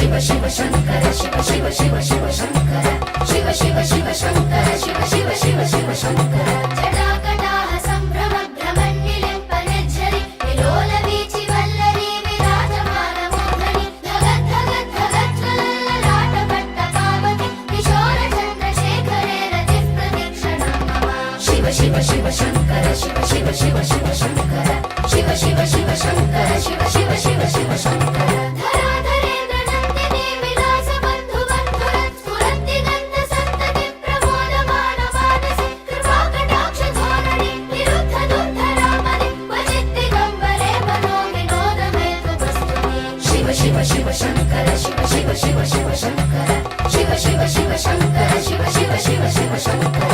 शिव शिव शंकर शिव शिव शिव शिव शंकर शिव शिव शिव शंकर शिव शिव शिव शिव शंकर जटाकटाह संभ्रम भ्रमन्निलिम्पनिर्झरि विलोलवीचि वल्लरी विराजमान मोहनि धगत् धगत् धगत् ज्वलल्ललाटपट्टकामति किशोर चन्द्रशेखरे रतिः प्रतीक्षणं मम शिव शिव शिव शंकर शिव शिव शिव शिव शंकर शिव शिव शिव शंकर शिव शिव शिव शिव शंकर शिव शिव शंकर शिव शिव शिव शिव शंकर शिव शिव शिव शंकर शिव शिव शिव शिव शंकर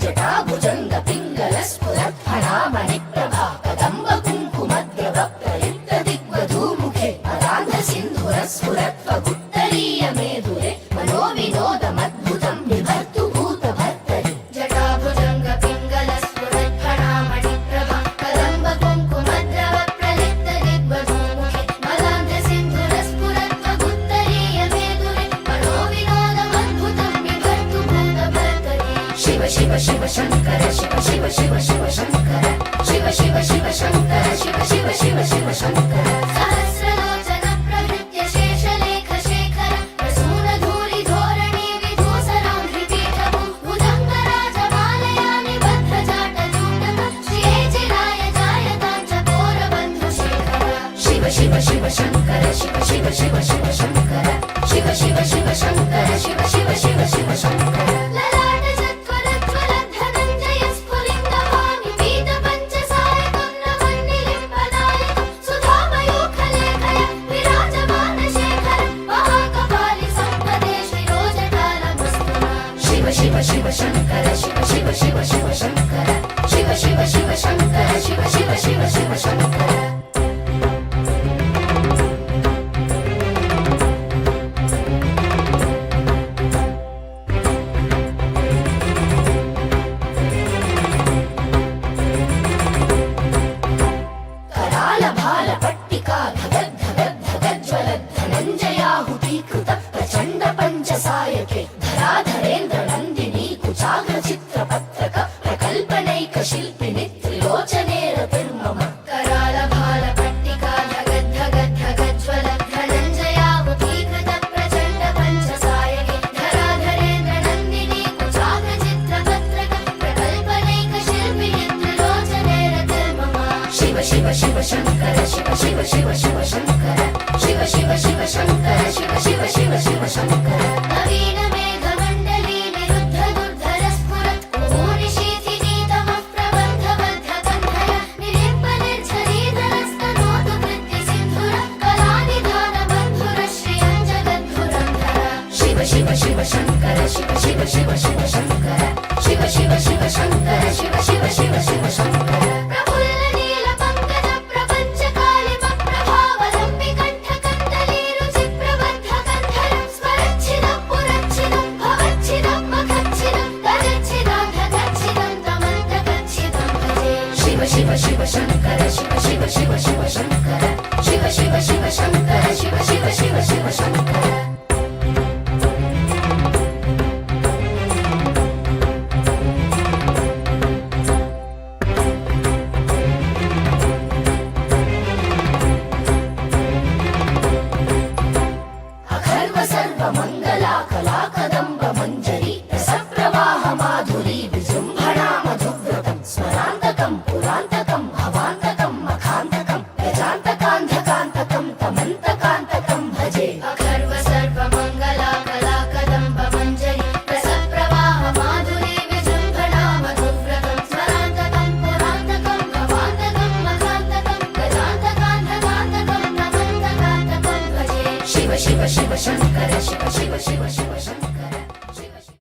जटाभुजंग पिंगल स्फुरत् फणामणि प्रभा कदंब कुंकुमद्रव प्रलिप्त दिग्वधूमुखे पदान्ध सिंधुर स्फुरत् वगुत्तरीय मेधुरे मनोविनोदमद्भुतं बिभर्तु भूतभर्तरि जटाभुजंग पिंगल स्फुरत् फणामणि प्रभा कदंब कुंकुमद्रव प्रलिप्त दिग्वधूमुखे पदान्ध सिंधुर स्फुरत् वगुत्तरीय मेधुरे मनोविनोदमद्भुतं बिभर्तु भूतभर्तरि शिव शिव शिव शंकर शिव शिव शिव शिव शंकर शिव शिव शिव शंकर शिव शिव शिव शिव शंकर सहस्रलोचन प्रभृत्य शेषलेख शेखर प्रसून धूलि धोरणी विधूसरां हृपीठभू भुजंग राजमालया निबद्ध जाटजूटक श्रियेचिराय जायतां चकोर बन्धु शेखर शिव शिव शिव शंकर शिव शिव शिव शिव शंकर शिव शिव शिव शंकर शिव शिव शिव शिव शंकर शिव शिव शंकर शिव शिव शिव शिव शंकर शिव शिव शिव शंकर शिव शिव शिव शिव शंकर कराल भाल पट्टिका धगद् धगद् धगद् ज्वलद् धनञ्जयाहुतीकृत प्रचण्ड पञ्चसायके धराधरेन्द्र नन्दिनी कुचाग्र चित्रपत्रक प्रकल्पनैक शिल्पिनि त्रिलोचने रतिर्मम कराल भाल पट्टिका धगद् धगद् धगद् ज्वलद् धनञ्जयाहुतीकृत प्रचण्ड पञ्चसायके धराधरेन्द्र नन्दिनी कुचाग्र चित्रपत्रक प्रकल्पनैक शिल्पिनि त्रिलोचने रतिर्मम शिव शिव शिव शंकर शिव शिव शिव शिव शंकर शिव शिव शिव शंकर शिव शिव शिव शिव शंकर नवीन मेघमण्डली निरुद्ध दुर्धर स्फुरत् भूरिशीथिनीतमः प्रबन्धबद्ध कन्धय निलिम्पनिर्झरीधरस्तनोतु कृत्य सिन्धुर कलानिधान बन्धुर श्रियं जगद्धुरन्धर शिव शिव शिव शंकर शिव शिव शिव शिव शंकर शिव शिव शिव शंकर शिव शिव शिव शिव शंकर शिव शिव शंकर शिव शिव शिव शिव शंकर शिव शिव शिव शंकर शिव शिव शिव शिव शंकर अखर्व सर्व मंगला कला कदंब मंजरी रसप्रवाह माधुरी विजृंभणा मधुव्रतं स्मरान्तकं पुरान्तकं भवान्तकं मखान्तकं गजान्तकान्धकान्तकं तमन्तकान्तकं भजे अखर्व सर्व मंगला कला कदंब मंजरी रसप्रवाह माधुरी विजृंभणा मधुव्रतं स्मरान्तकं पुरान्तकं भवान्तकं मखान्तकं गजान्तकान्धकान्तकं तमन्तकान्तकं भजे शिव शिव शिव शंकर शिव शिव शिव